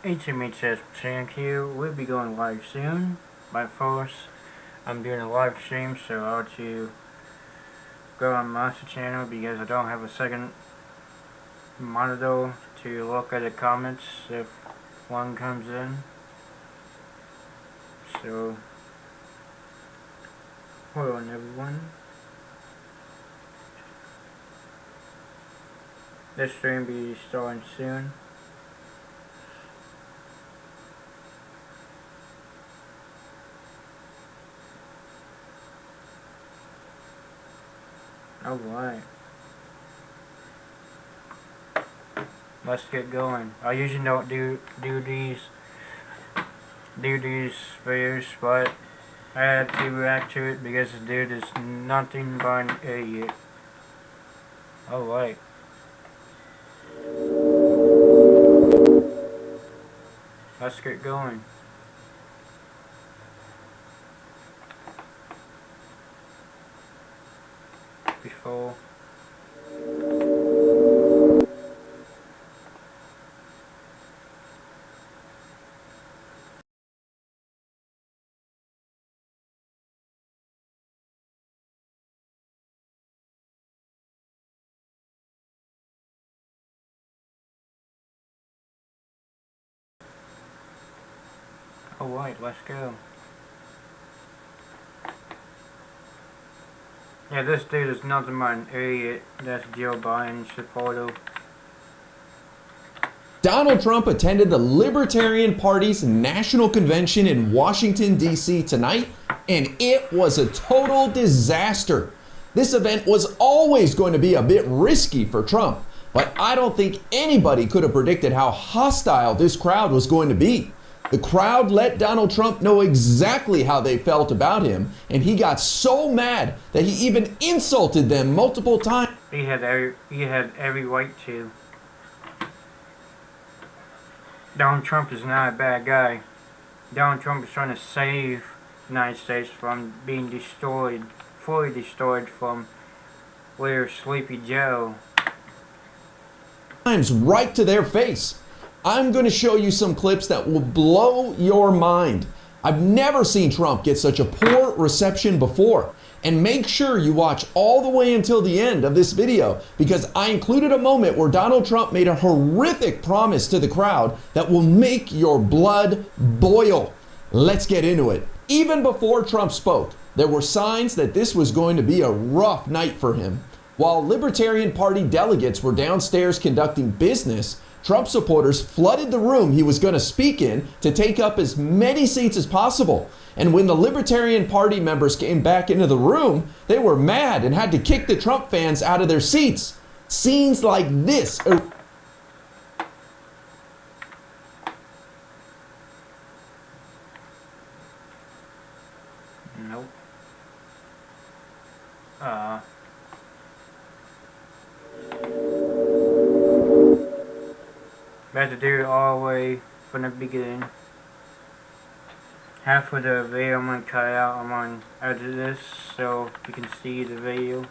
HMH says Tank here. We'll be going live soon. By force, I'm doing a live stream, so I'll let you go on Master Channel because I don't have a second monitor to look at the comments if one comes in. So, hold on everyone. This stream will be starting soon. Alright. Let's get going. I usually don't do these videos, but I had to react to it because this dude is nothing but an idiot. Alright. Let's get going. Before alright, let's go. Yeah, this dude is nothing but an idiot. That's Joe Biden's supporter. Donald Trump attended the Libertarian Party's national convention in Washington, D.C. tonight, and it was a total disaster. This event was always going to be a bit risky for Trump, but I don't think anybody could have predicted how hostile this crowd was going to be. The crowd let Donald Trump know exactly how they felt about him, and he got so mad that he even insulted them multiple times. He had every right to. Donald Trump is not a bad guy. Donald Trump is trying to save the United States from being destroyed, fully destroyed from where Sleepy Joe. Right to their face. I'm going to show you some clips that will blow your mind. I've never seen Trump get such a poor reception before. And make sure you watch all the way until the end of this video because I included a moment where Donald Trump made a horrific promise to the crowd that will make your blood boil. Let's get into it. Even before Trump spoke, there were signs that this was going to be a rough night for him. While Libertarian Party delegates were downstairs conducting business, Trump supporters flooded the room he was going to speak in to take up as many seats as possible. And when the Libertarian Party members came back into the room, they were mad and had to kick the Trump fans out of their seats. Scenes like this. Nope. We have to do it all the way from the beginning. Half of the video I'm going to cut out. I'm going to edit this so you can see the video.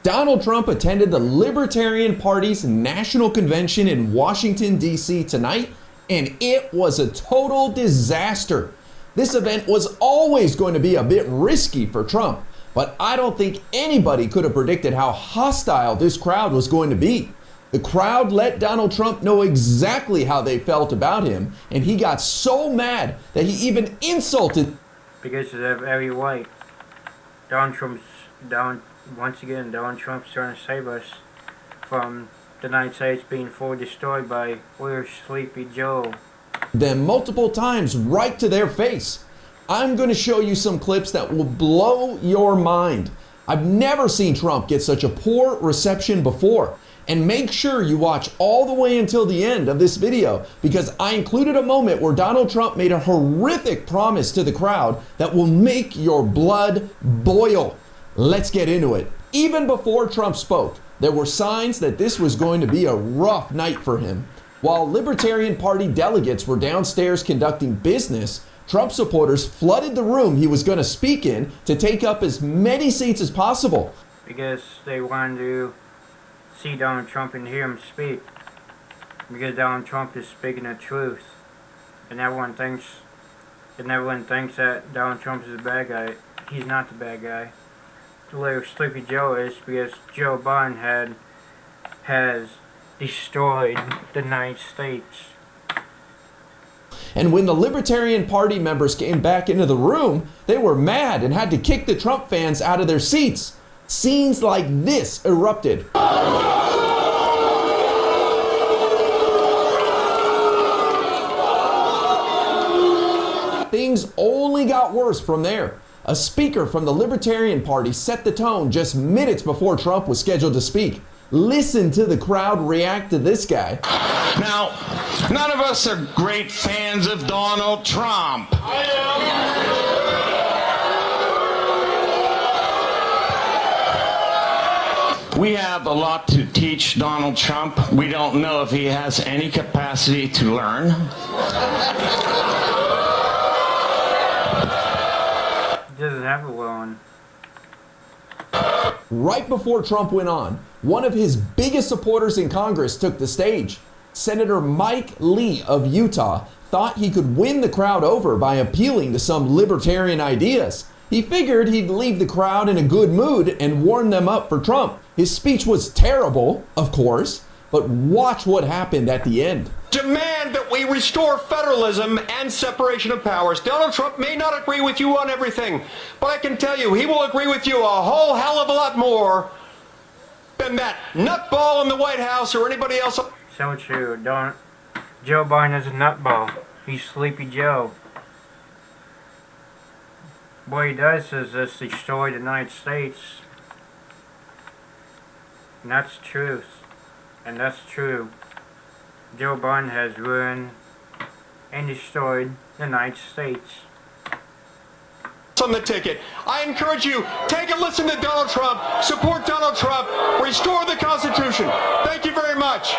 Donald Trump attended the Libertarian Party's national convention in Washington, D.C. tonight, and it was a total disaster. This event was always going to be a bit risky for Trump, but I don't think anybody could have predicted how hostile this crowd was going to be. The crowd let Donald Trump know exactly how they felt about him, and he got so mad that he even insulted. Because of every right. Donald Trump's once again, Donald Trump's trying to save us from the United States being fully destroyed by where's Sleepy Joe. Them multiple times right to their face. I'm going to show you some clips that will blow your mind. I've never seen Trump get such a poor reception before. And make sure you watch all the way until the end of this video because I included a moment where Donald Trump made a horrific promise to the crowd that will make your blood boil. Let's get into it. Even before Trump spoke, there were signs that this was going to be a rough night for him. While Libertarian Party delegates were downstairs conducting business, Trump supporters flooded the room he was going to speak in to take up as many seats as possible. Because they wanted to see Donald Trump and hear him speak. because Donald Trump is speaking the truth, and everyone thinks that Donald Trump is the bad guy. He's not the bad guy. The way Sleepy Joe is, because Joe Biden has destroyed the United States. And when the Libertarian Party members came back into the room, they were mad and had to kick the Trump fans out of their seats. Scenes like this erupted. Things only got worse from there. A speaker from the Libertarian Party set the tone just minutes before Trump was scheduled to speak. Listen to the crowd react to this guy. Now, none of us are great fans of Donald Trump. We have a lot to teach Donald Trump. We don't know if he has any capacity to learn. He doesn't have a loan. Right before Trump went on, one of his biggest supporters in Congress took the stage. Senator Mike Lee of Utah thought he could win the crowd over by appealing to some libertarian ideas. He figured he'd leave the crowd in a good mood and warm them up for Trump. His speech was terrible, of course, but watch what happened at the end. Demand that we restore federalism and separation of powers. Donald Trump may not agree with you on everything, but I can tell you he will agree with you a whole hell of a lot more than that nutball in the White House or anybody else. So true. Joe Biden is a nutball. He's Sleepy Joe. What he does is just destroy the United States. And that's truth. And that's true. Joe Biden has ruined and destroyed the United States. On the ticket. I encourage you, take a listen to Donald Trump, support Donald Trump, restore the Constitution. Thank you very much.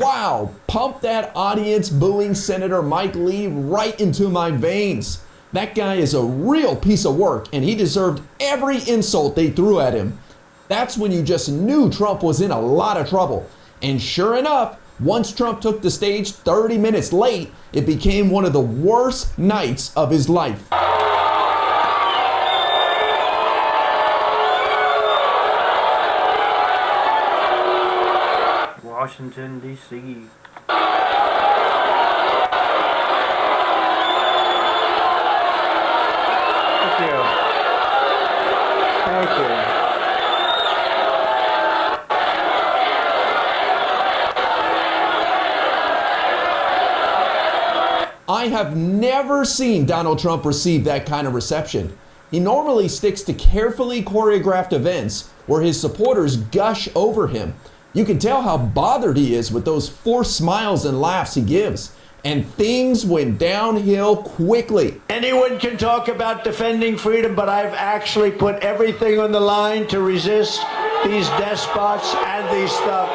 Wow, pump that audience booing Senator Mike Lee right into my veins. That guy is a real piece of work, and he deserved every insult they threw at him. That's when you just knew Trump was in a lot of trouble. And sure enough, once Trump took the stage 30 minutes late, it became one of the worst nights of his life. Washington, D.C. Thank you. Thank you. I have never seen Donald Trump receive that kind of reception. He normally sticks to carefully choreographed events where his supporters gush over him. You can tell how bothered he is with those forced smiles and laughs he gives. And things went downhill quickly. Anyone can talk about defending freedom, but I've actually put everything on the line to resist these despots and these stuff.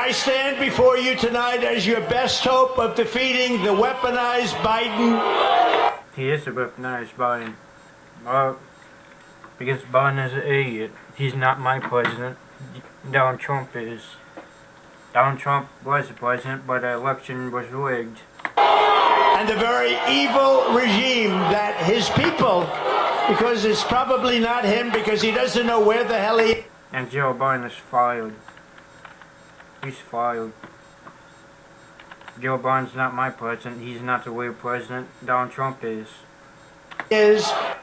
I stand before you tonight as your best hope of defeating the weaponized Biden. He is a weaponized Biden. Well, because Biden is an idiot. He's not my president. Donald Trump is. Donald Trump was the president, but the election was rigged. And the very evil regime that his people, because it's probably not him, because he doesn't know where the hell he is. And Joe Biden is fired. He's fired. Joe Biden's not my president. He's not the real president. Donald Trump is.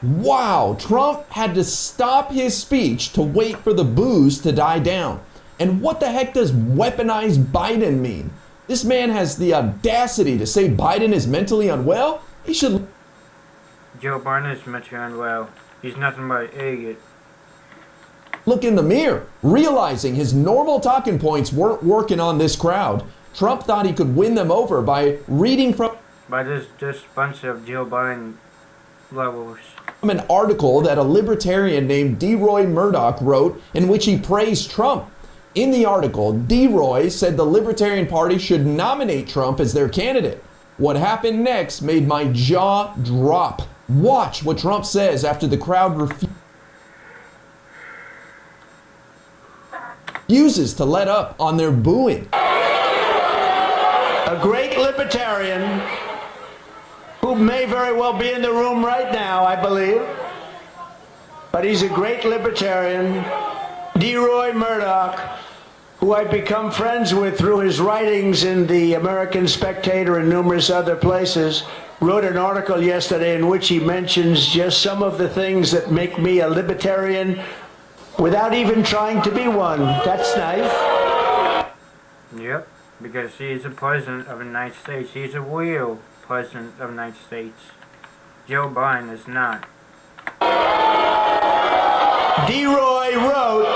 Wow, Trump had to stop his speech to wait for the boos to die down. And what the heck does weaponized Biden mean? This man has the audacity to say Biden is mentally unwell? He should... Joe Biden is mentally unwell. He's nothing but an idiot. Look in the mirror. Realizing his normal talking points weren't working on this crowd, Trump thought he could win them over by reading from just a bunch of Joe Biden levels. From an article that a libertarian named DeRoy Murdoch wrote in which he praised Trump. In the article, DeRoy said the Libertarian Party should nominate Trump as their candidate. What happened next made my jaw drop. Watch what Trump says after the crowd refuses to let up on their booing. A great libertarian who may very well be in the room right now, I believe, but he's a great libertarian, DeRoy Murdoch, who I've become friends with through his writings in the American Spectator and numerous other places, wrote an article yesterday in which he mentions just some of the things that make me a libertarian without even trying to be one. That's nice. Yep, because he's the President of the United States. He's a real President of the United States. Joe Biden is not. DeRoy wrote,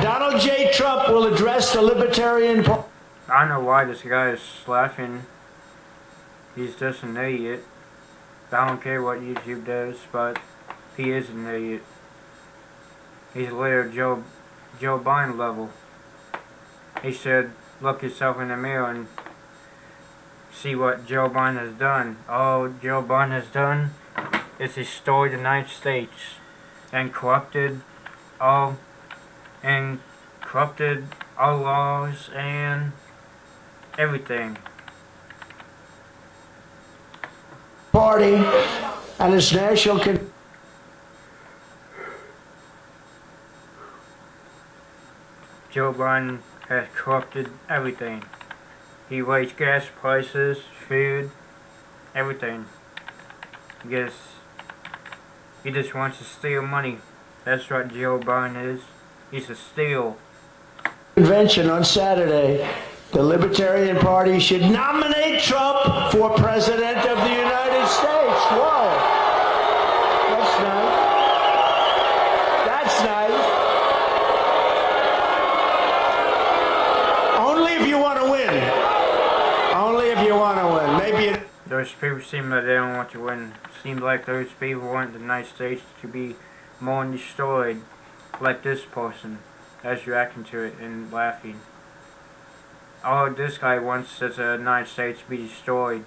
Donald J. Trump will address the Libertarian Party. I don't know why this guy is laughing. He's just an idiot. I don't care what YouTube does, but he is an idiot. He's literally Joe Biden level. He should look himself in the mirror and see what Joe Biden has done. All Joe Biden has done is destroy the United States and corrupted all laws and everything. Party and its national Joe Biden has corrupted everything. He raised gas prices, food, everything. Because he just wants to steal money. That's what Joe Biden is. He's a steal. convention on Saturday. The Libertarian Party should nominate Trump for President of the United States. Whoa. That's nice. That's nice. Only if you want to win. Only if you want to win. Maybe it... Those people seem like they don't want to win. Seems like those people want the United States to be more destroyed, like this person that's reacting to it and laughing. All this guy wants is the United States to be destroyed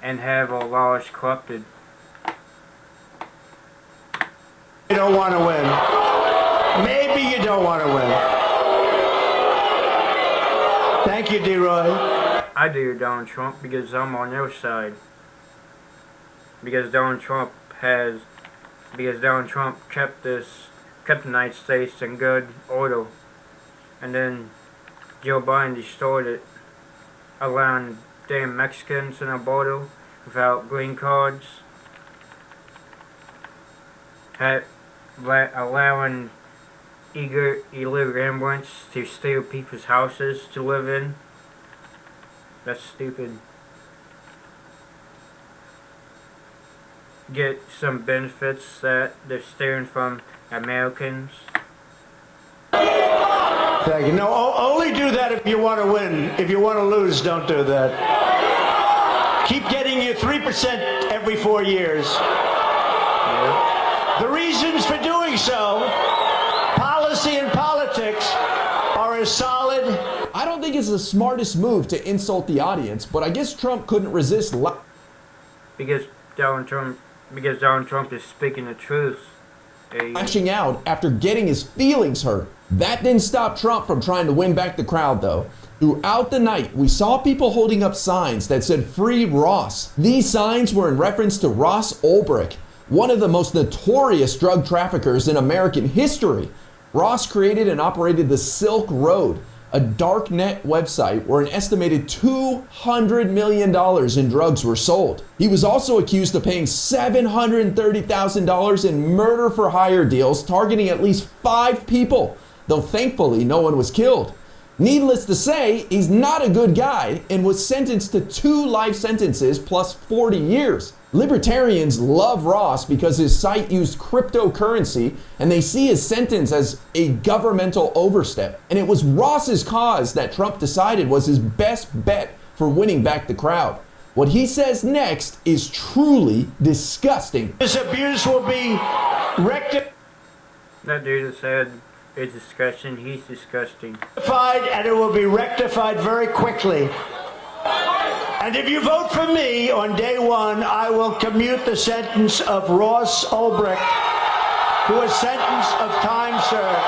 and have our laws corrupted. You don't want to win. Maybe you don't want to win. Thank you, DeRoy. I do Donald Trump because I'm on your side. Because Donald Trump kept the United States in good order, and then Joe Biden destroyed it, allowing damn Mexicans in our border without green cards, allowing illegal immigrants to steal people's houses to live in. That's stupid. Get some benefits that they're stealing from Americans. Thank you. No, only do that if you want to win. If you want to lose, don't do that. Keep getting your 3% every 4 years. Yep. The reasons for doing so, policy and politics, are as solid. I don't think it's the smartest move to insult the audience, but I guess Trump couldn't resist Because Donald Trump is speaking the truth. lashing out after getting his feelings hurt. That didn't stop Trump from trying to win back the crowd, though. Throughout the night, we saw people holding up signs that said "Free Ross." These signs were in reference to Ross Ulbricht, one of the most notorious drug traffickers in American history. Ross created and operated the Silk Road, a dark net website where an estimated $200 million in drugs were sold. He was also accused of paying $730,000 in murder-for-hire deals targeting at least 5 people, though thankfully no one was killed. Needless to say, he's not a good guy and was sentenced to 2 life sentences plus 40 years. Libertarians love Ross because his site used cryptocurrency and they see his sentence as a governmental overstep. And it was Ross's cause that Trump decided was his best bet for winning back the crowd. What he says next is truly disgusting. This abuse will be rectified. That dude that said it's disgusting, he's disgusting. And it will be rectified very quickly. And if you vote for me on day one, I will commute the sentence of Ross Ulbricht to a sentence of time served.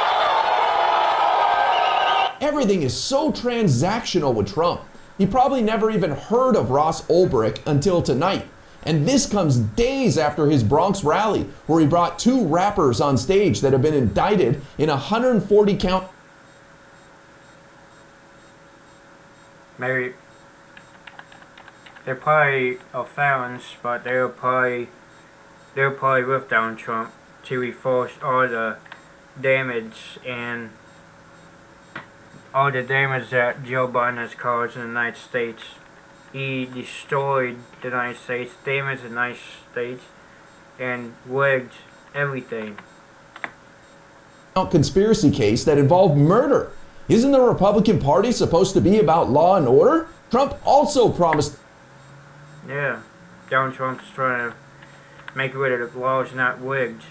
Everything is so transactional with Trump. He probably never even heard of Ross Ulbricht until tonight. And this comes days after his Bronx rally, where he brought 2 rappers on stage that have been indicted in 140 count. Maybe they're probably felons, but they're probably with Donald Trump to enforce all the damage that Joe Biden has caused in the United States. He destroyed the United States, damaged the United States, and rigged everything. Conspiracy case that involved murder. Isn't the Republican Party supposed to be about law and order? Trump also promised. Yeah, Donald Trump's trying to make it where the law is not rigged.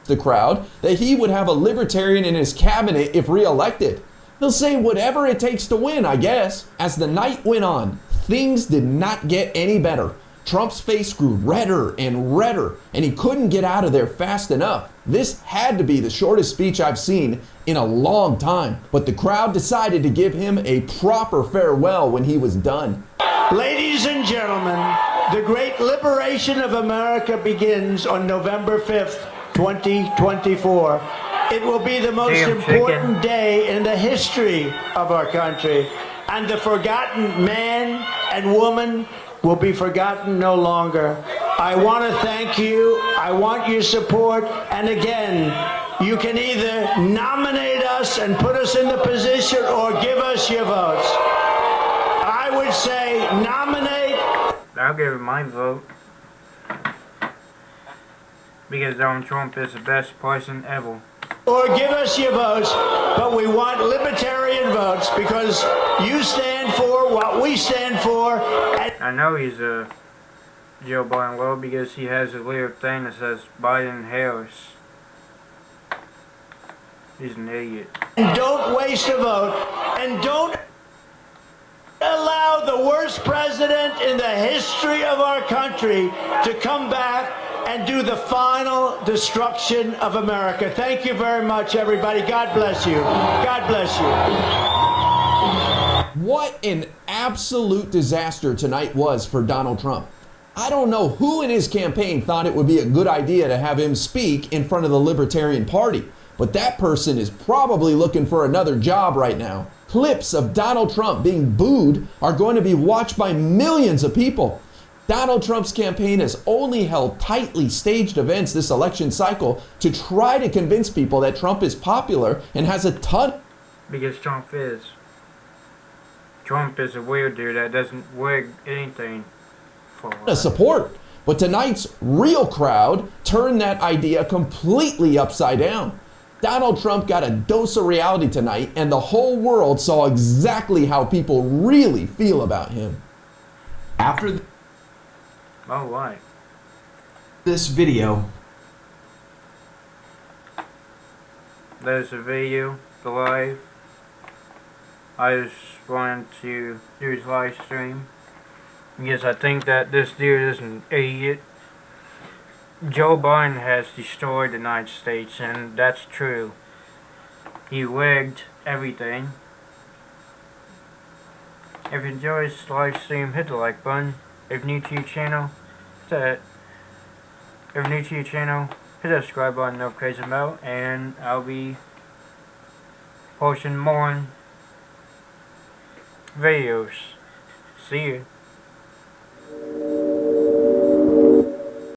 The crowd that he would have a libertarian in his cabinet if reelected. He'll say whatever it takes to win, I guess. As the night went on, things did not get any better. Trump's face grew redder and redder, and he couldn't get out of there fast enough. This had to be the shortest speech I've seen in a long time, but the crowd decided to give him a proper farewell when he was done. Ladies and gentlemen, the great liberation of America begins on November 5th, 2024. It will be the most important day in the history of our country, and the forgotten man and woman will be forgotten no longer. I want to thank you. I want your support. And again, you can either nominate us and put us in the position or give us your votes. I would say nominate. I'll give it my vote. Because Donald Trump is the best person ever. Or give us your votes, but we want libertarian votes because you stand for what we stand for. I know he's a Joe Biden low because he has a weird thing that says Biden Harris. He's an idiot. And don't waste a vote, and don't allow the worst president in the history of our country to come back and do the final destruction of America. Thank you very much, everybody. God bless you. God bless you. What an absolute disaster tonight was for Donald Trump. I don't know who in his campaign thought it would be a good idea to have him speak in front of the Libertarian Party, but that person is probably looking for another job right now. Clips of Donald Trump being booed are going to be watched by millions of people. Donald Trump's campaign has only held tightly staged events this election cycle to try to convince people that Trump is popular and has a ton. Because Trump is. Trump is a weird dude that doesn't rig anything for support. But tonight's real crowd turned that idea completely upside down. Donald Trump got a dose of reality tonight, and the whole world saw exactly how people really feel about him. After Oh, why? this video, There's a video, the live. I just wanted to do his live stream because I think that this dude is an idiot. Joe Biden has destroyed the United States, and that's true. He rigged everything. If you enjoy this live stream, hit the like button. If new to your channel, hit the subscribe button, notification bell, and I'll be posting more videos. See you.